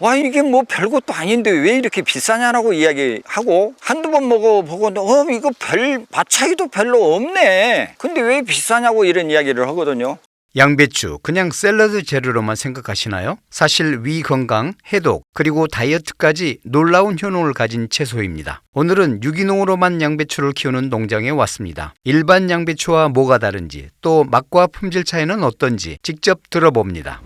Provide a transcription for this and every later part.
와, 이게 뭐 별것도 아닌데 왜 이렇게 비싸냐라고 이야기하고 한두 번 먹어보고 이거 맛 차이도 별로 없네. 근데 왜 비싸냐고 이런 이야기를 하거든요. 양배추 그냥 샐러드 재료로만 생각하시나요? 사실 위 건강, 해독, 그리고 다이어트까지 놀라운 효능을 가진 채소입니다. 오늘은 유기농으로만 양배추를 키우는 농장에 왔습니다. 일반 양배추와 뭐가 다른지, 또 맛과 품질 차이는 어떤지 직접 들어봅니다.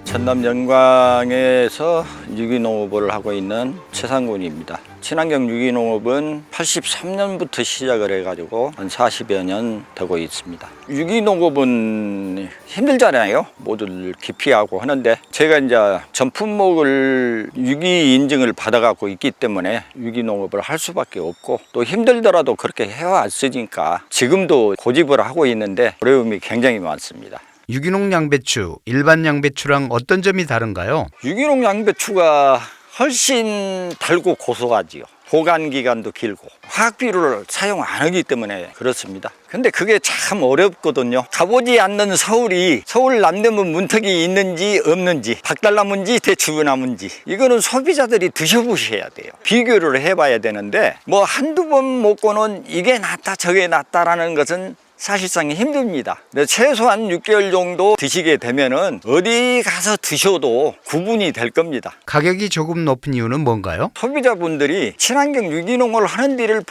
전남 영광에서 유기농업을 하고 있는 최상군입니다. 친환경 유기농업은 83년부터 시작을 해가지고 한 40여 년 되고 있습니다. 유기농업은 힘들잖아요. 모두를 기피하고 하는데 제가 이제 전 품목을 유기 인증을 받아갖고 있기 때문에 유기농업을 할 수밖에 없고 또 힘들더라도 그렇게 해왔으니까 지금도 고집을 하고 있는데 어려움이 굉장히 많습니다. 유기농 양배추, 일반 양배추랑 어떤 점이 다른가요? 유기농 양배추가 훨씬 달고 고소하지요. 보관 기간도 길고 화학 비료를 사용 안 하기 때문에 그렇습니다. 근데 그게 참 어렵거든요. 가보지 않는 서울 남대문 문턱이 있는지 없는지, 박달나무인지 대추나무인지 이거는 소비자들이 드셔보셔야 돼요. 비교를 해봐야 되는데 뭐 한두 번 먹고는 이게 낫다 저게 낫다라는 것은 사실상 힘듭니다. 최소한 6개월 정도 드시게 되면은 어디 가서 드셔도 구분이 될 겁니다. 가격이 조금 높은 이유는 뭔가요? 소비자분들이 친환경 유기농을 하는 데를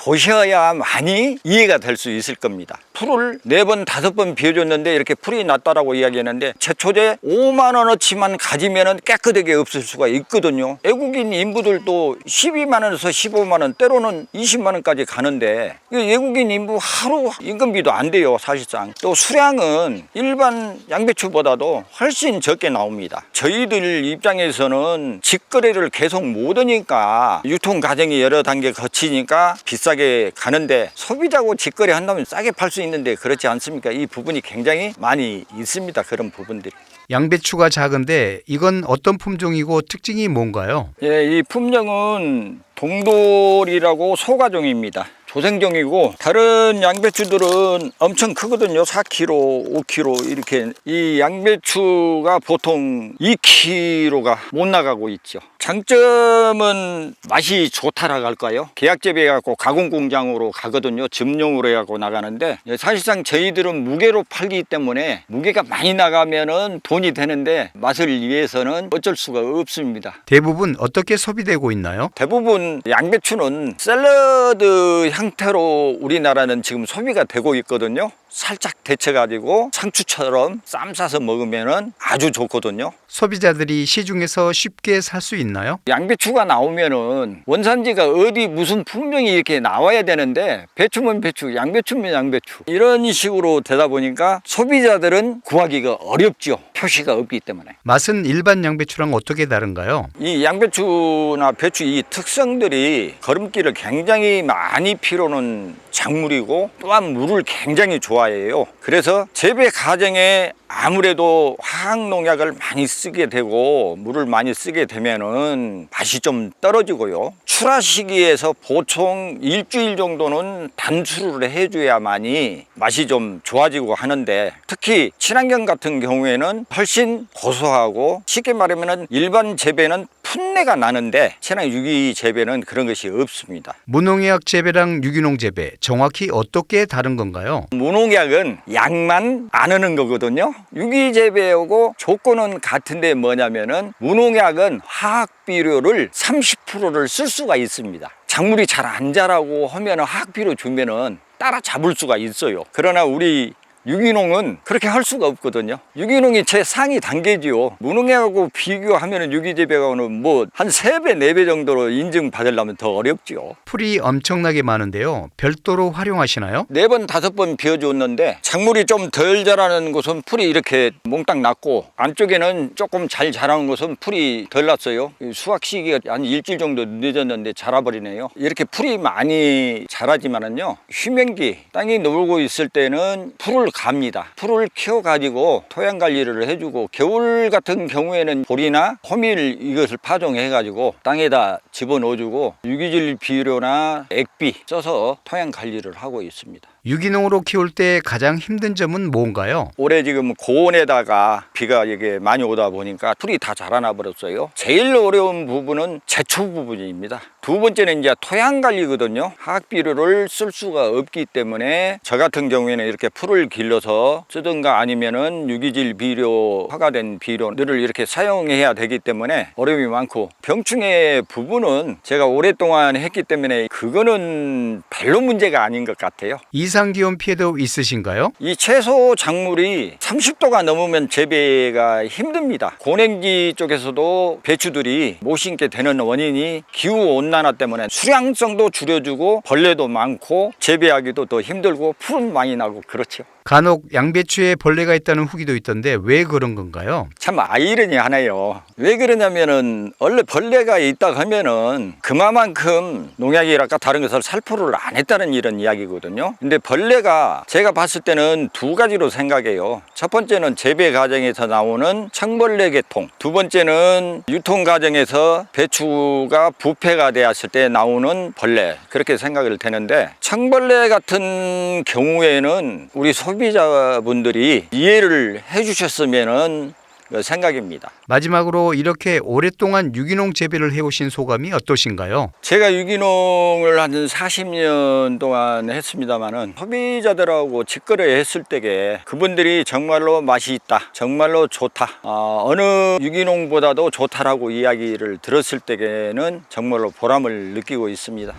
보셔야만이 이해가 될 수 있을 겁니다. 풀을 4번, 5번 비워줬는데 이렇게 풀이 났다라고 이야기했는데 제초제 5만 원어치만 가지면은 깨끗하게 없을 수가 있거든요. 외국인 인부들도 12만 원에서 15만 원, 때로는 20만 원까지 가는데 외국인 인부 하루 임금비도 안 돼요, 사실상. 또 수량은 일반 양배추보다도 훨씬 적게 나옵니다. 저희들 입장에서는 직거래를 계속 못 하니까 유통 과정이 여러 단계 거치니까 비싸게 가는데 소비자하고 직거래 한다면 싸게 팔 수 있는데 그렇지 않습니까? 이 부분이 굉장히 많이 있습니다. 그런 부분들이. 양배추가 작은데 이건 어떤 품종이고 특징이 뭔가요? 예, 이 품종은 동돌이라고 소가종입니다. 조생종이고 다른 양배추들은 엄청 크거든요. 4kg, 5kg 이렇게. 이 양배추가 보통 2kg가 못 나가고 있죠. 장점은 맛이 좋다라고 할까요? 계약 재배해갖고 가공 공장으로 가거든요. 즙용으로 해갖고 나가는데 사실상 저희들은 무게로 팔기 때문에 무게가 많이 나가면은 돈이 되는데 맛을 위해서는 어쩔 수가 없습니다. 대부분 어떻게 소비되고 있나요? 대부분 양배추는 샐러드 형태로 우리나라는 지금 소비가 되고 있거든요. 살짝 데쳐가지고 상추처럼 쌈 싸서 먹으면 아주 좋거든요. 소비자들이 시중에서 쉽게 살 수 있나요? 양배추가 나오면은 원산지가 어디 무슨 품종이 이렇게 나와야 되는데 배추면 배추, 양배추면 양배추 이런 식으로 되다 보니까 소비자들은 구하기가 어렵죠. 표시가 없기 때문에. 맛은 일반 양배추랑 어떻게 다른가요? 이 양배추나 배추 이 특성들이 거름기를 굉장히 많이 필요는 작물이고 또한 물을 굉장히 좋아해요. 그래서 재배 과정에 아무래도 화학농약을 많이 쓰게 되고 물을 많이 쓰게 되면은 맛이 좀 떨어지고요. 출하 시기에서 보통 일주일 정도는 단수를 해줘야만이 맛이 좀 좋아지고 하는데 특히 친환경 같은 경우에는 훨씬 고소하고 쉽게 말하면 일반 재배는 풋내가 나는데 친환경 유기 재배는 그런 것이 없습니다. 무농약 재배랑 유기농 재배 정확히 어떻게 다른 건가요? 무농약은 약만 안 하는 거거든요. 유기 재배하고 조건은 같은데 뭐냐면은 무농약은 화학 비료를 30%를 쓸 수가 있습니다. 작물이 잘 안 자라고 하면 화학 비료 주면은 따라잡을 수가 있어요. 그러나 우리 유기농은 그렇게 할 수가 없거든요. 유기농이 최상위 단계지요. 무농약하고 비교하면 유기재배하고는 뭐 한 3배, 4배 정도로 인증받으려면 더 어렵지요. 풀이 엄청나게 많은데요. 별도로 활용하시나요? 4번, 5번 비워줬는데 작물이 좀 덜 자라는 곳은 풀이 이렇게 몽땅 났고 안쪽에는 조금 잘 자라는 곳은 풀이 덜 났어요. 수확 시기가 한 일주일 정도 늦었는데 자라버리네요. 이렇게 풀이 많이 자라지만은요, 휴면기 땅이 놀고 있을 때는 풀을 갑니다. 풀을 키워가지고 토양 관리를 해주고 겨울 같은 경우에는 보리나 호밀 이것을 파종해가지고 땅에다 집어넣어주고 유기질 비료나 액비 써서 토양 관리를 하고 있습니다. 유기농으로 키울 때 가장 힘든 점은 뭔가요? 올해 지금 고온에다가 비가 이게 많이 오다 보니까 풀이 다 자라나 버렸어요. 제일 어려운 부분은 제초 부분입니다. 두 번째는 이제 토양 관리거든요. 화학 비료를 쓸 수가 없기 때문에 저 같은 경우에는 이렇게 풀을 길러서 쓰든가 아니면은 유기질 비료, 허가된 비료들을 이렇게 사용해야 되기 때문에 어려움이 많고, 병충해 부분은 제가 오랫동안 했기 때문에 그거는 별로 문제가 아닌 것 같아요. 이상기온 피해도 있으신가요? 이 채소 작물이 30도가 넘으면 재배가 힘듭니다. 고냉지 쪽에서도 배추들이 못 심게 되는 원인이 기후온난화 때문에 수량성도 줄여주고 벌레도 많고 재배하기도 더 힘들고 풀은 많이 나고 그렇죠. 간혹 양배추에 벌레가 있다는 후기도 있던데 왜 그런 건가요? 참 아이러니하네요. 왜 그러냐면은 원래 벌레가 있다 하면은 그만큼 농약이랄까 다른 것을 살포를 안 했다는 이런 이야기거든요. 근데 벌레가 제가 봤을 때는 두 가지로 생각해요. 첫 번째는 재배 과정에서 나오는 청벌레 계통, 두 번째는 유통 과정에서 배추가 부패가 되었을 때 나오는 벌레, 그렇게 생각을 되는데, 청벌레 같은 경우에는 우리 소비자분들이 이해를 해주셨으면 생각입니다. 마지막으로 이렇게 오랫동안 유기농 재배를 해오신 소감이 어떠신가요? 제가 유기농을 한 40년 동안 했습니다만은 소비자들하고 직거래 했을 때에 그분들이 정말로 맛이 있다, 정말로 좋다, 어느 유기농보다도 좋다라고 이야기를 들었을 때에는 정말로 보람을 느끼고 있습니다.